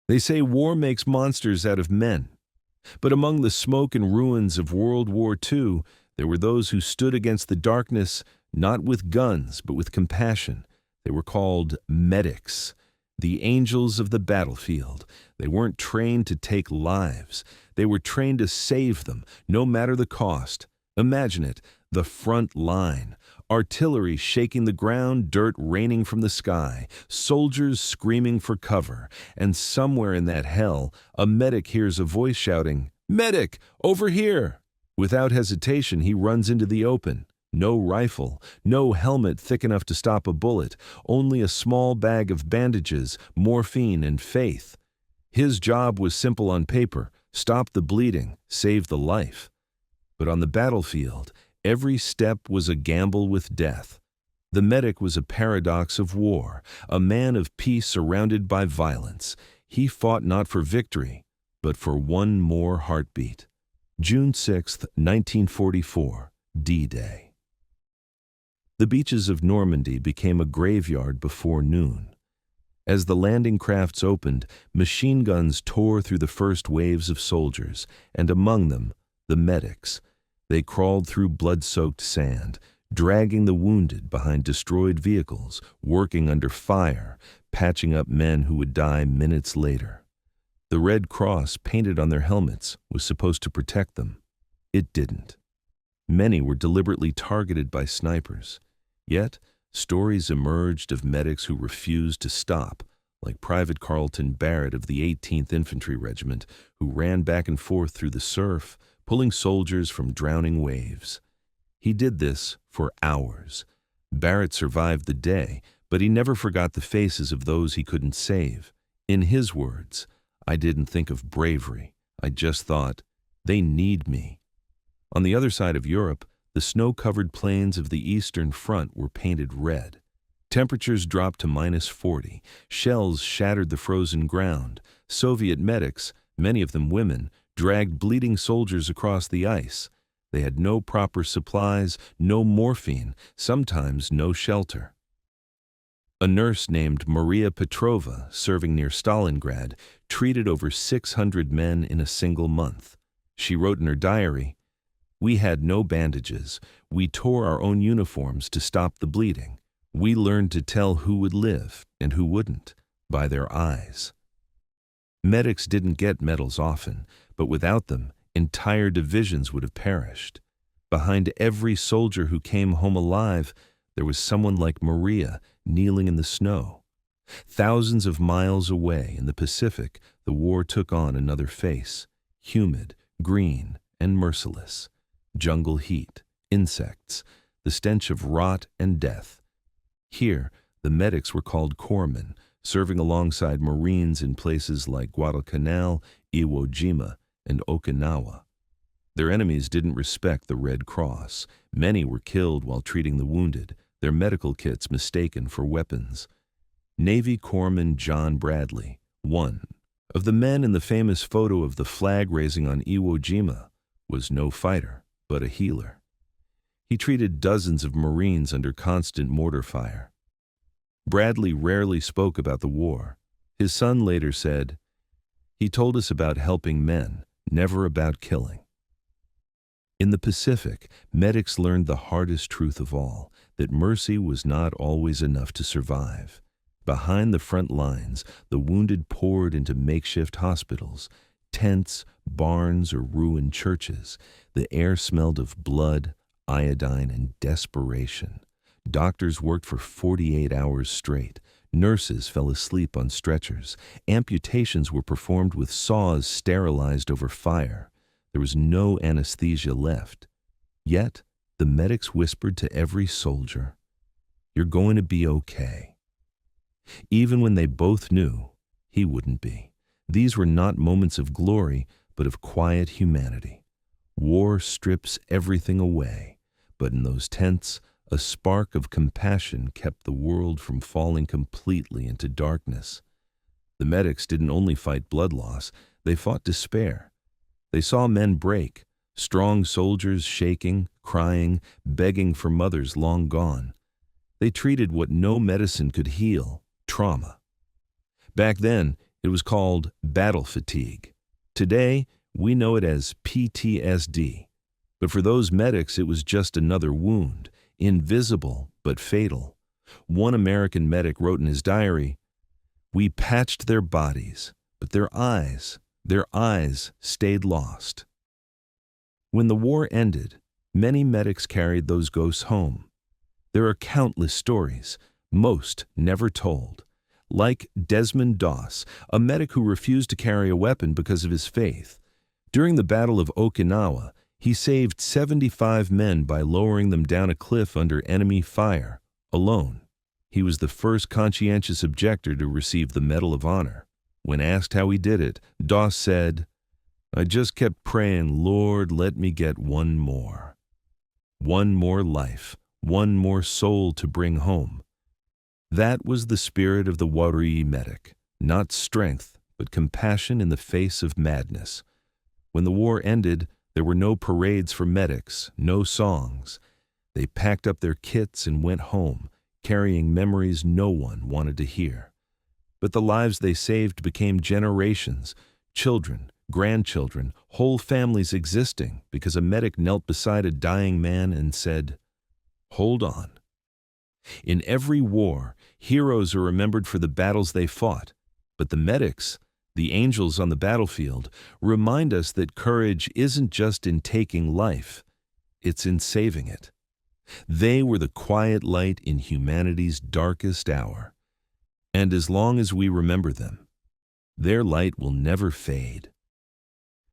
They say war makes monsters out of men. But among the smoke and ruins of World War II, there were those who stood against the darkness not with guns but with compassion. They were called medics, the angels of the battlefield. They weren't trained to take lives. They were trained to save them, no matter the cost. Imagine it, the front line. Artillery shaking the ground, dirt raining from the sky, soldiers screaming for cover, and somewhere in that hell, a medic hears a voice shouting, "Medic, over here!" Without hesitation, he runs into the open. No rifle, no helmet thick enough to stop a bullet, only a small bag of bandages, morphine, and faith. His job was simple on paper: stop the bleeding, save the life. But on the battlefield, every step was a gamble with death. The medic was a paradox of war, a man of peace surrounded by violence. He fought not for victory, but for one more heartbeat. June 6, 1944, D-Day. The beaches of Normandy became a graveyard before noon. As the landing crafts opened, machine guns tore through the first waves of soldiers, and among them, the medics. They crawled through blood-soaked sand, dragging the wounded behind destroyed vehicles, working under fire, patching up men who would die minutes later. The Red Cross painted on their helmets was supposed to protect them. It didn't. Many were deliberately targeted by snipers. Yet, stories emerged of medics who refused to stop, like Private Carlton Barrett of the 18th Infantry Regiment, who ran back and forth through the surf, pulling soldiers from drowning waves. He did this for hours. Barrett survived the day, but he never forgot the faces of those he couldn't save. In his words, "I didn't think of bravery. I just thought, they need me." On the other side of Europe, the snow-covered plains of the Eastern Front were painted red. Temperatures dropped to -40. Shells shattered the frozen ground. Soviet medics, many of them women, dragged bleeding soldiers across the ice. They had no proper supplies, no morphine, sometimes no shelter. A nurse named Maria Petrova, serving near Stalingrad, treated over 600 men in a single month. She wrote in her diary, "We had no bandages. We tore our own uniforms to stop the bleeding. We learned to tell who would live and who wouldn't by their eyes." Medics didn't get medals often, but without them, entire divisions would have perished. Behind every soldier who came home alive, there was someone like Maria kneeling in the snow. Thousands of miles away in the Pacific, the war took on another face, humid, green, and merciless. Jungle heat, insects, the stench of rot and death. Here, the medics were called corpsmen, serving alongside Marines in places like Guadalcanal, Iwo Jima, and Okinawa. Their enemies didn't respect the Red Cross. Many were killed while treating the wounded, their medical kits mistaken for weapons. Navy Corpsman John Bradley, one of the men in the famous photo of the flag raising on Iwo Jima, was no fighter, but a healer. He treated dozens of Marines under constant mortar fire. Bradley rarely spoke about the war. His son later said, "He told us about helping men, never about killing." In the Pacific, medics learned the hardest truth of all, that mercy was not always enough to survive. Behind the front lines, the wounded poured into makeshift hospitals, tents, barns, or ruined churches. The air smelled of blood, iodine, and desperation. Doctors worked for 48 hours straight. Nurses fell asleep on stretchers. Amputations were performed with saws sterilized over fire. There was no anesthesia left. Yet, the medics whispered to every soldier, "You're going to be okay." Even when they both knew he wouldn't be. These were not moments of glory, but of quiet humanity. War strips everything away, but in those tents, a spark of compassion kept the world from falling completely into darkness. The medics didn't only fight blood loss, they fought despair. They saw men break, strong soldiers shaking, crying, begging for mothers long gone. They treated what no medicine could heal, trauma. Back then, It was called battle fatigue. Today, we know it as PTSD. But for those medics, it was just another wound, invisible but fatal. One American medic wrote in his diary, "We patched their bodies, but their eyes stayed lost." When the war ended, many medics carried those ghosts home. There are countless stories, most never told. Like Desmond Doss, a medic who refused to carry a weapon because of his faith. During the Battle of Okinawa, he saved 75 men by lowering them down a cliff under enemy fire, alone. He was the first conscientious objector to receive the Medal of Honor. When asked how he did it, Doss said, "I just kept praying, Lord, let me get one more. One more life, one more soul to bring home." That was the spirit of the WWII medic, not strength, but compassion in the face of madness. When the war ended, there were no parades for medics, no songs. They packed up their kits and went home, carrying memories no one wanted to hear. But the lives they saved became generations, children, grandchildren, whole families existing because a medic knelt beside a dying man and said, "Hold on." In every war, heroes are remembered for the battles they fought, but the medics, the angels on the battlefield, remind us that courage isn't just in taking life, it's in saving it. They were the quiet light in humanity's darkest hour. And as long as we remember them, their light will never fade.